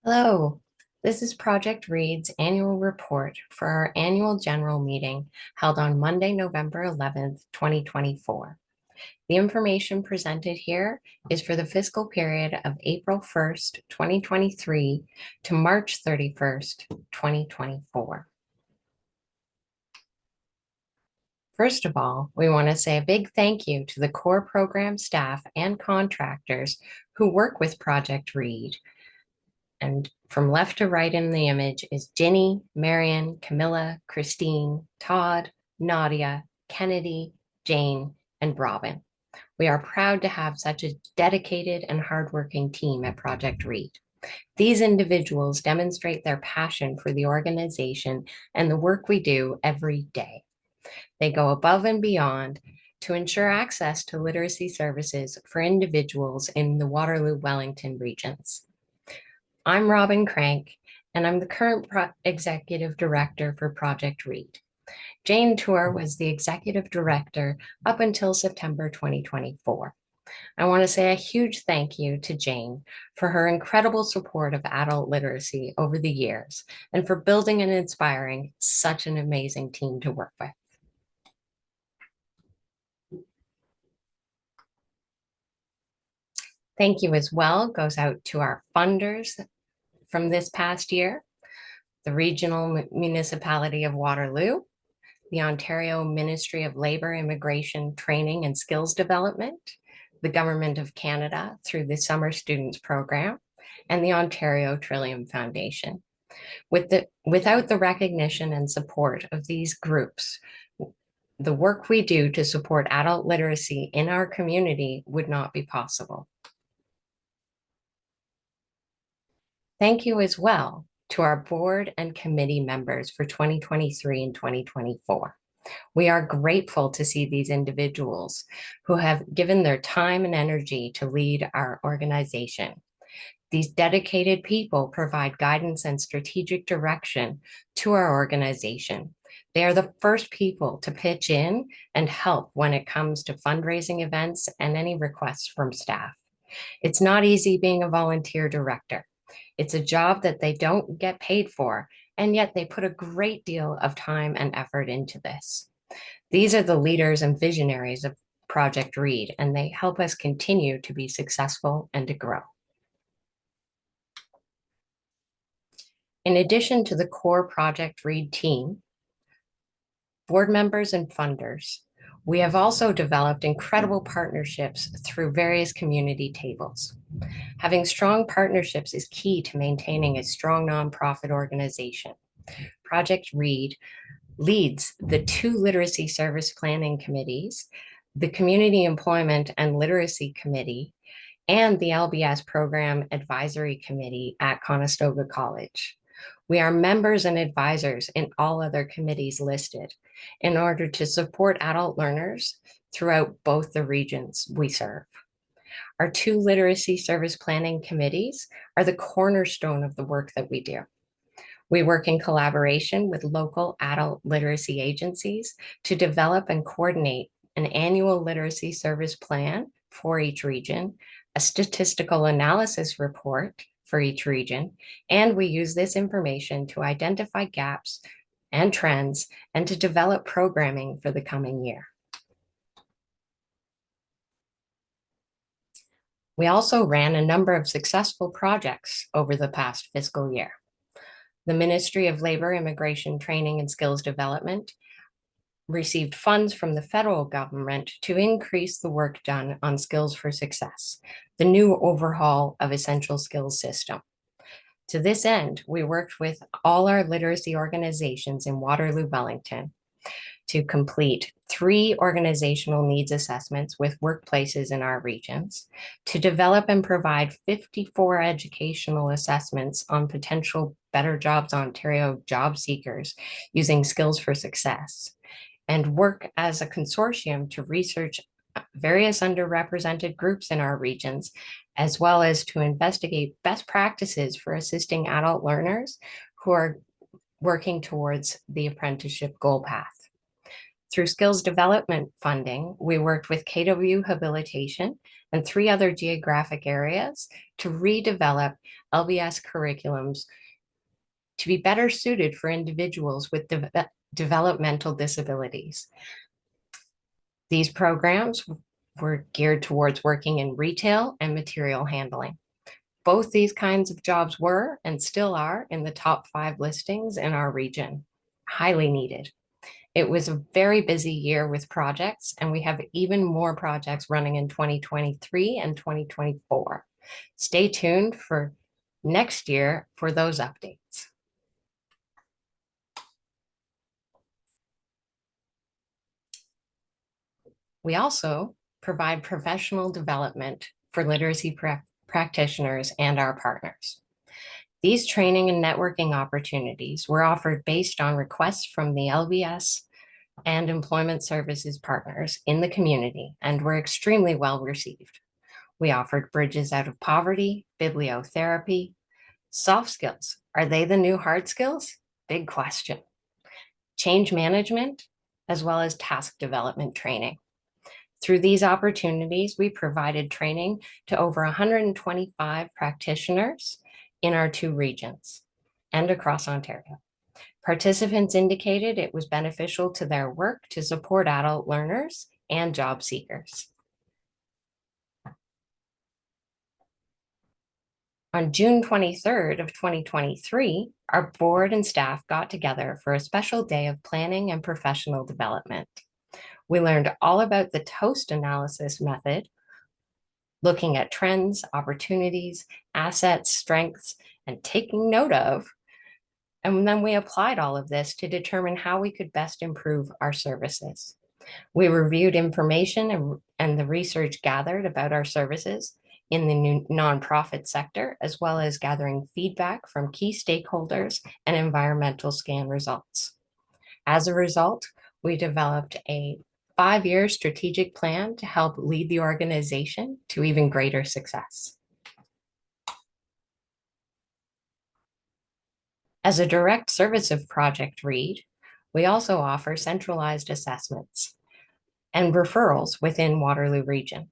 Hello, this is Project Read's annual report for our annual general meeting held on Monday, November 11th, 2024. The information presented here is for the fiscal period of April 1st, 2023 to March 31st, 2024. First of all, we want to say a big thank you to the core program staff and contractors who work with Project Read. And from left to right in the image is Ginny, Marion, Camilla, Christine, Todd, Nadia, Kennedy, Jane, and Robin. We are proud to have such a dedicated and hardworking team at Project Read. These individuals demonstrate their passion for the organization and the work we do every day. They go above and beyond to ensure access to literacy services for individuals in the Waterloo-Wellington regions. I'm Robin Crank, and I'm the current Executive Director for Project Read. Jane Tour was the Executive Director up until September 2024. I want to say a huge thank you to Jane for her incredible support of adult literacy over the years and for building and inspiring such an amazing team to work with. Thank you as well goes out to our funders from this past year, the Regional Municipality of Waterloo, the Ontario Ministry of Labour, Immigration, Training and Skills Development, the Government of Canada through the Summer Students Program, and the Ontario Trillium Foundation. Without the recognition and support of these groups, the work we do to support adult literacy in our community would not be possible. Thank you as well to our board and committee members for 2023 and 2024. We are grateful to see these individuals who have given their time and energy to lead our organization. These dedicated people provide guidance and strategic direction to our organization. They are the first people to pitch in and help when it comes to fundraising events and any requests from staff. It's not easy being a volunteer director. It's a job that they don't get paid for, and yet they put a great deal of time and effort into this. These are the leaders and visionaries of Project Read, and they help us continue to be successful and to grow. In addition to the core Project Read team, board members and funders, we have also developed incredible partnerships through various community tables. Having strong partnerships is key to maintaining a strong nonprofit organization. Project Read leads the 2 literacy service planning committees, the Community Employment and Literacy Committee, and the LBS Program Advisory Committee at Conestoga College. We are members and advisors in all other committees listed in order to support adult learners throughout both the regions we serve. Our 2 literacy service planning committees are the cornerstone of the work that we do. We work in collaboration with local adult literacy agencies to develop and coordinate an annual literacy service plan for each region, a statistical analysis report for each region, and we use this information to identify gaps and trends and to develop programming for the coming year. We also ran a number of successful projects over the past fiscal year. The Ministry of Labour, Immigration, Training and Skills Development received funds from the federal government to increase the work done on Skills for Success, the new overhaul of essential skills system. To this end, we worked with all our literacy organizations in Waterloo-Wellington to complete 3 organizational needs assessments with workplaces in our regions, to develop and provide 54 educational assessments on potential Better Jobs Ontario job seekers using Skills for Success, and work as a consortium to research various underrepresented groups in our regions, as well as to investigate best practices for assisting adult learners who are working towards the apprenticeship goal path. Through skills development funding, we worked with KW Habilitation and 3 other geographic areas to redevelop LBS curriculums to be better suited for individuals with developmental disabilities. These programs were geared towards working in retail and material handling. Both these kinds of jobs were and still are in the top 5 listings in our region, highly needed. It was a very busy year with projects, and we have even more projects running in 2023 and 2024. Stay tuned for next year for those updates. We also provide professional development for literacy practitioners and our partners. These training and networking opportunities were offered based on requests from the LBS and employment services partners in the community and were extremely well received. We offered bridges out of poverty, bibliotherapy, soft skills. Are they the new hard skills? Big question. Change management, as well as task development training. Through these opportunities, we provided training to over 125 practitioners in our 2 regions and across Ontario. Participants indicated it was beneficial to their work to support adult learners and job seekers. On June 23rd of 2023, our board and staff got together for a special day of planning and professional development. We learned all about the TOAST analysis method, looking at trends, opportunities, assets, strengths, and taking note of. And then we applied all of this to determine how we could best improve our services. We reviewed information and the research gathered about our services in the nonprofit sector, as well as gathering feedback from key stakeholders and environmental scan results. As a result, we developed a 5-year strategic plan to help lead the organization to even greater success. As a direct service of Project READ, we also offer centralized assessments and referrals within Waterloo Region.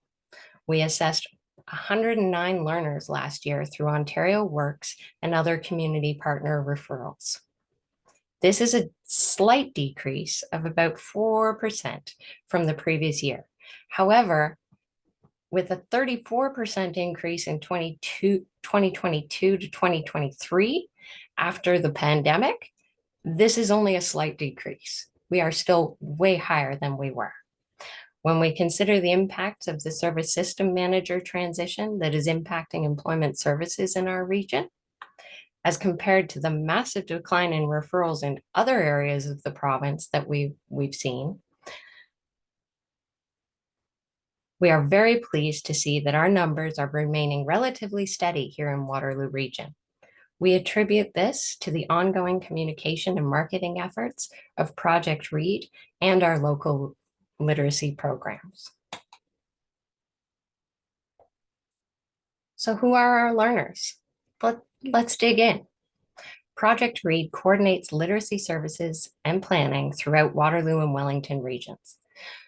We assessed 109 learners last year through Ontario Works and other community partner referrals. This is a slight decrease of about 4% from the previous year. However, with a 34% increase in 2022 to 2023 after the pandemic, this is only a slight decrease. We are still way higher than we were. When we consider the impacts of the service system manager transition that is impacting employment services in our region, as compared to the massive decline in referrals in other areas of the province that we've seen, we are very pleased to see that our numbers are remaining relatively steady here in Waterloo Region. We attribute this to the ongoing communication and marketing efforts of Project READ and our local literacy programs. So who are our learners? Let's dig in. Project READ coordinates literacy services and planning throughout Waterloo and Wellington regions.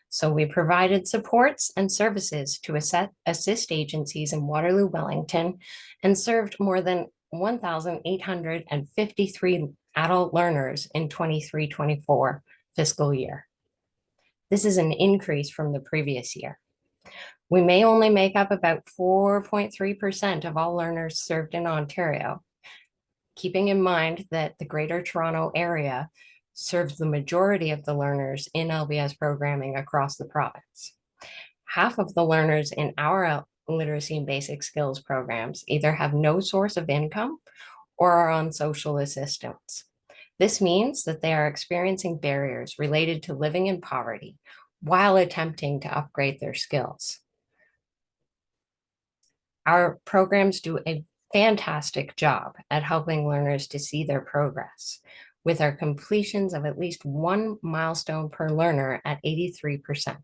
So we provided supports and services to assist agencies in Waterloo-Wellington and served more than 1,853 adult learners in 23-24 fiscal year. This is an increase from the previous year. We may only make up about 4.3% of all learners served in Ontario, keeping in mind that the Greater Toronto Area serves the majority of the learners in LBS programming across the province. Half of the learners in our literacy and basic skills programs either have no source of income or are on social assistance. This means that they are experiencing barriers related to living in poverty while attempting to upgrade their skills. Our programs do a fantastic job at helping learners to see their progress, with our completions of at least 1 milestone per learner at 83%.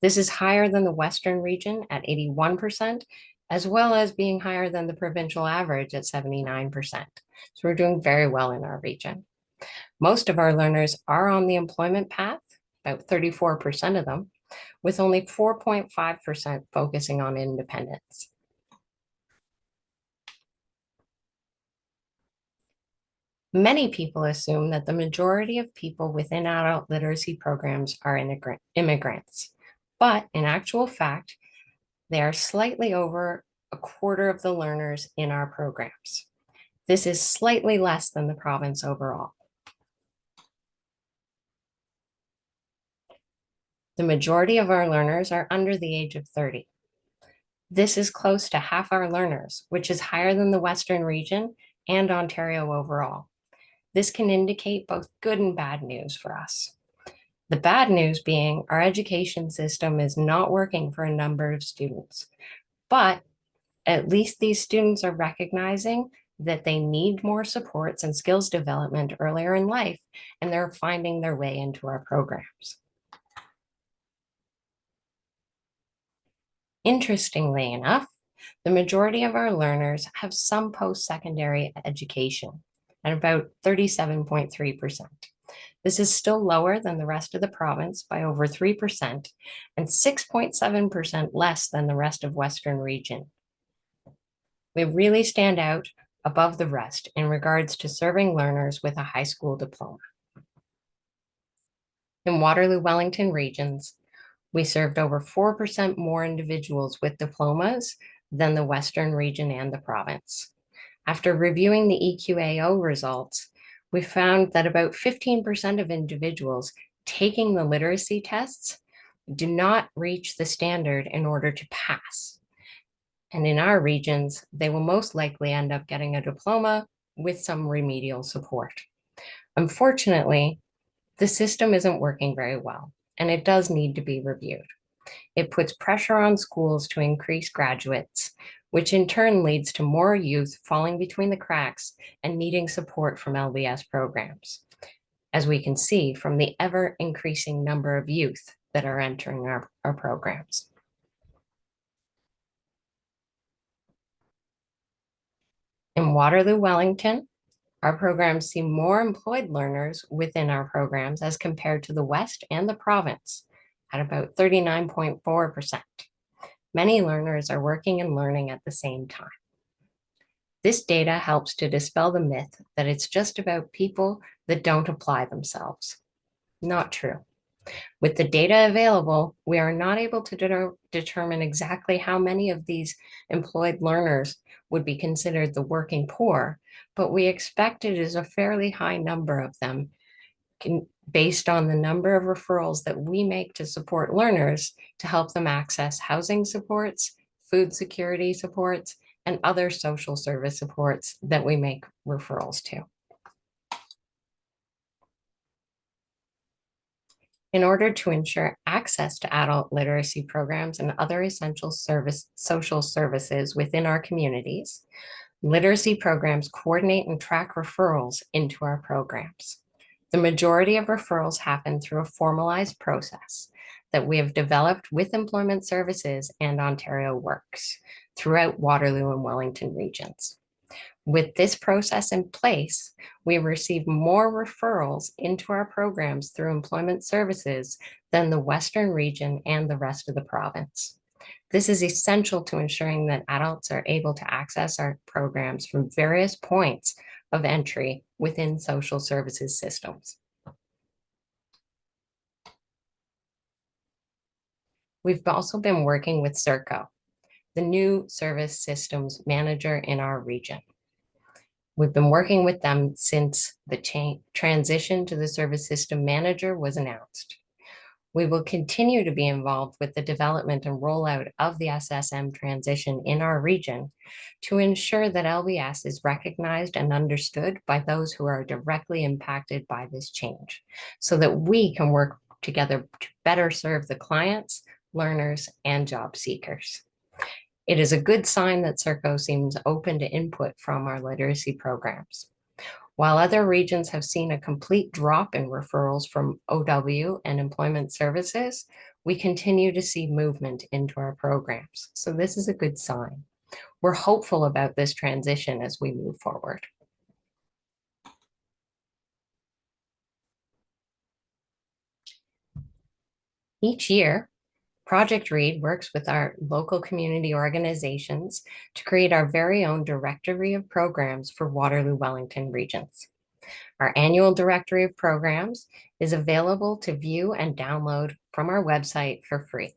This is higher than the Western region at 81%, as well as being higher than the provincial average at 79%. So we're doing very well in our region. Most of our learners are on the employment path, about 34% of them, with only 4.5% focusing on independence. Many people assume that the majority of people within adult literacy programs are immigrants, but in actual fact, they are slightly over a quarter of the learners in our programs. This is slightly less than the province overall. The majority of our learners are under the age of 30. This is close to half our learners, which is higher than the Western region and Ontario overall. This can indicate both good and bad news for us. The bad news being our education system is not working for a number of students, but at least these students are recognizing that they need more supports and skills development earlier in life, and they're finding their way into our programs. Interestingly enough, the majority of our learners have some post-secondary education at about 37.3%. This is still lower than the rest of the province by over 3% and 6.7% less than the rest of Western region. We really stand out above the rest in regards to serving learners with a high school diploma. In Waterloo-Wellington regions, we served over 4% more individuals with diplomas than the Western region and the province. After reviewing the EQAO results, we found that about 15% of individuals taking the literacy tests do not reach the standard in order to pass. And in our regions, they will most likely end up getting a diploma with some remedial support. Unfortunately, the system isn't working very well, and it does need to be reviewed. It puts pressure on schools to increase graduates, which in turn leads to more youth falling between the cracks and needing support from LBS programs, as we can see from the ever-increasing number of youth that are entering our programs. In Waterloo-Wellington, our programs see more employed learners within our programs as compared to the West and the province at about 39.4%. Many learners are working and learning at the same time. This data helps to dispel the myth that it's just about people that don't apply themselves. Not true. With the data available, we are not able to determine exactly how many of these employed learners would be considered the working poor, but we expect it is a fairly high number of them based on the number of referrals that we make to support learners to help them access housing supports, food security supports, and other social service supports that we make referrals to. In order to ensure access to adult literacy programs and other essential social services within our communities, literacy programs coordinate and track referrals into our programs. The majority of referrals happen through a formalized process that we have developed with Employment Services and Ontario Works throughout Waterloo and Wellington regions. With this process in place, we receive more referrals into our programs through Employment Services than the Western region and the rest of the province. This is essential to ensuring that adults are able to access our programs from various points of entry within social services systems. We've also been working with Serco, the new service systems manager in our region. We've been working with them since the transition to the service system manager was announced. We will continue to be involved with the development and rollout of the SSM transition in our region to ensure that LBS is recognized and understood by those who are directly impacted by this change, so that we can work together to better serve the clients, learners, and job seekers. It is a good sign that Serco seems open to input from our literacy programs. While other regions have seen a complete drop in referrals from OW and Employment Services, we continue to see movement into our programs. So this is a good sign. We're hopeful about this transition as we move forward. Each year, Project READ works with our local community organizations to create our very own directory of programs for Waterloo-Wellington regions. Our annual directory of programs is available to view and download from our website for free.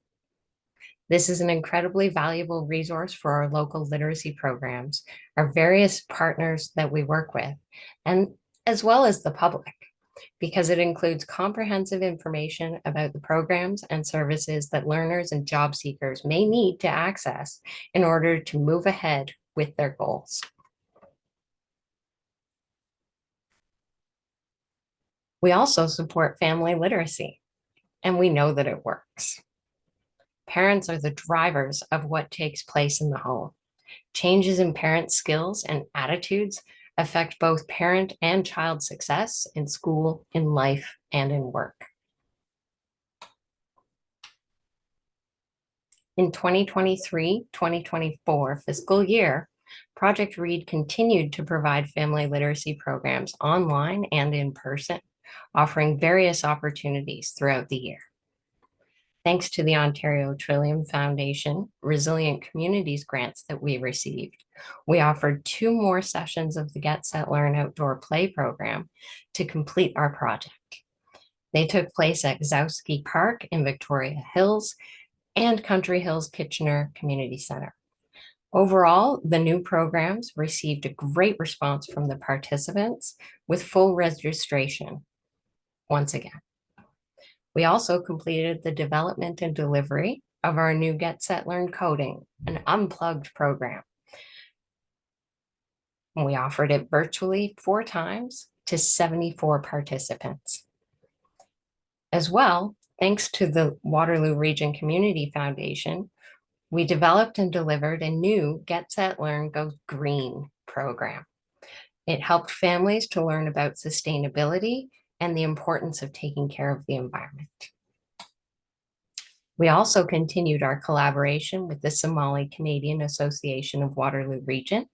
This is an incredibly valuable resource for our local literacy programs, our various partners that we work with, and as well as the public, because it includes comprehensive information about the programs and services that learners and job seekers may need to access in order to move ahead with their goals. We also support family literacy, and we know that it works. Parents are the drivers of what takes place in the home. Changes in parent skills and attitudes affect both parent and child success in school, in life, and in work. In 2023-2024 fiscal year, Project READ continued to provide family literacy programs online and in person, offering various opportunities throughout the year. Thanks to the Ontario Trillium Foundation Resilient Communities grants that we received, we offered 2 more sessions of the Get Set Learn outdoor play program to complete our project. They took place at Gzowski Park in Victoria Hills and Country Hills Kitchener Community Center. Overall, the new programs received a great response from the participants with full registration once again. We also completed the development and delivery of our new Get Set Learn Coding, an unplugged program. We offered it virtually 4 times to 74 participants. As well, thanks to the Waterloo Region Community Foundation, we developed and delivered a new Get Set Learn Go Green program. It helped families to learn about sustainability and the importance of taking care of the environment. We also continued our collaboration with the Somali Canadian Association of Waterloo Region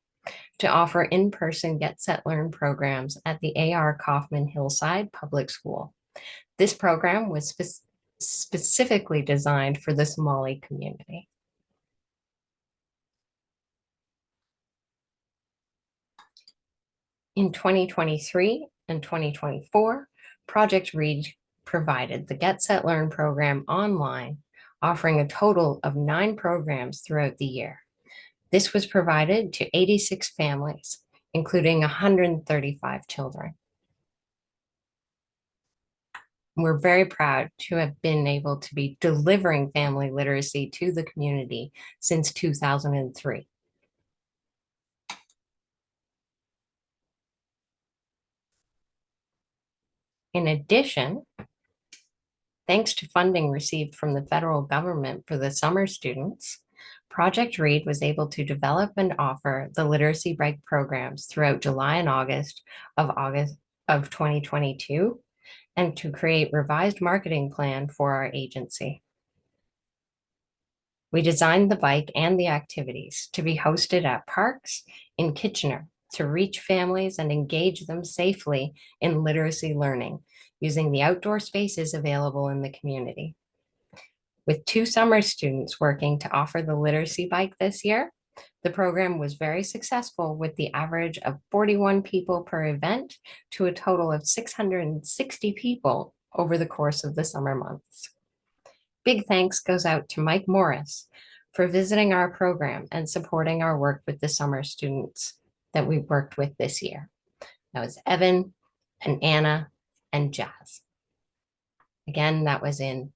to offer in-person Get Set Learn programs at the A.R. Kaufman Hillside Public School. This program was specifically designed for the Somali community. In 2023 and 2024, Project READ provided the Get Set Learn program online, offering a total of 9 programs throughout the year. This was provided to 86 families, including 135 children. We're very proud to have been able to be delivering family literacy to the community since 2003. In addition, thanks to funding received from the federal government for the summer students, Project READ was able to develop and offer the literacy break programs throughout July and August of 2022, and to create revised marketing plan for our agency. We designed the bike and the activities to be hosted at parks in Kitchener to reach families and engage them safely in literacy learning using the outdoor spaces available in the community. With 2 summer students working to offer the literacy bike this year, the program was very successful with the average of 41 people per event to a total of 660 people over the course of the summer months. Big thanks goes out to Mike Morris for visiting our program and supporting our work with the summer students that we worked with this year. That was Evan and Anna and Jazz. Again, that was in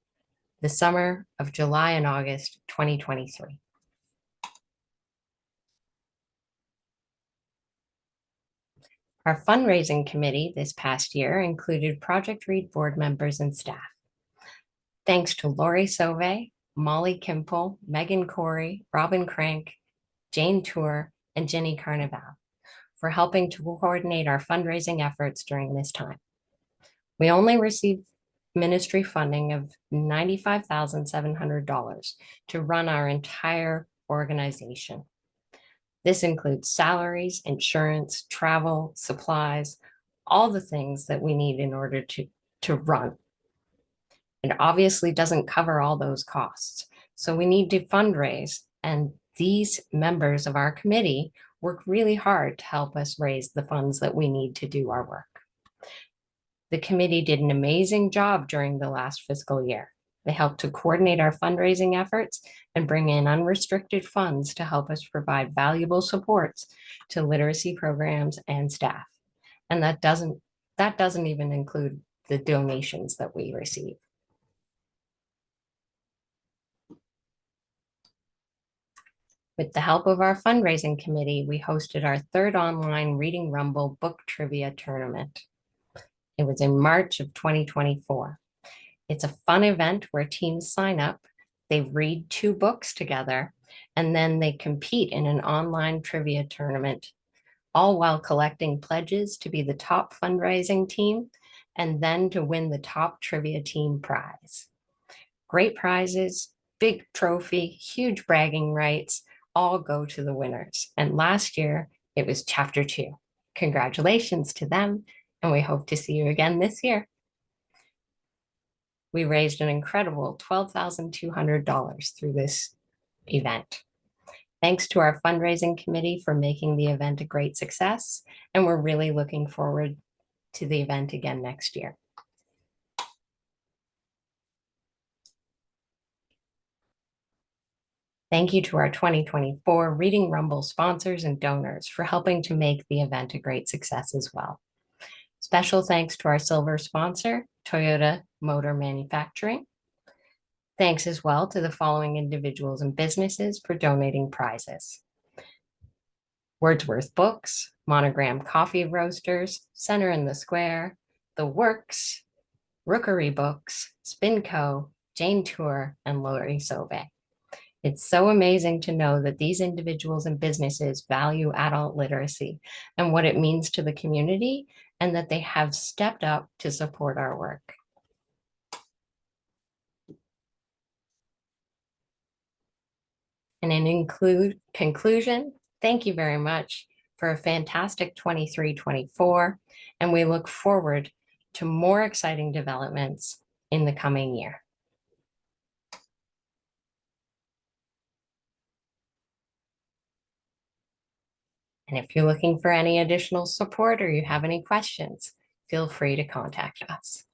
the summer of July and August 2023. Our fundraising committee this past year included Project READ board members and staff. Thanks to Lori Sauve, Molly Kimple, Megan Corey, Robin Crank, Jane Tour, and Jenny Carnival for helping to coordinate our fundraising efforts during this time. We only received ministry funding of $95,700 to run our entire organization. This includes salaries, insurance, travel, supplies, all the things that we need in order to run. It obviously doesn't cover all those costs, So we need to fundraise, and these members of our committee work really hard to help us raise the funds that we need to do our work. The committee did an amazing job during the last fiscal year. They helped to coordinate our fundraising efforts and bring in unrestricted funds to help us provide valuable supports to literacy programs and staff. And that doesn't even include the donations that we receive. With the help of our fundraising committee, we hosted our third online Reading Rumble book trivia tournament. It was in March of 2024. It's a fun event where teams sign up, they read 2 books together, and then they compete in an online trivia tournament, all while collecting pledges to be the top fundraising team and then to win the top trivia team prize. Great prizes, big trophy, huge bragging rights, all go to the winners. And last year, it was Chapter 2. Congratulations to them, and we hope to see you again this year. We raised an incredible $12,200 through this event. Thanks to our fundraising committee for making the event a great success, and we're really looking forward to the event again next year. Thank you to our 2024 Reading Rumble sponsors and donors for helping to make the event a great success as well. Special thanks to our silver sponsor, Toyota Motor Manufacturing. Thanks as well to the following individuals and businesses for donating prizes: Wordsworth Books, Monogram Coffee Roasters, Center in the Square, The Works, Rookery Books, Spinco, Jane Tour, and Lori Sauve. It's so amazing to know that these individuals and businesses value adult literacy and what it means to the community, and that they have stepped up to support our work. And in conclusion, thank you very much for a fantastic 23-24, and we look forward to more exciting developments in the coming year. And if you're looking for any additional support or you have any questions, feel free to contact us.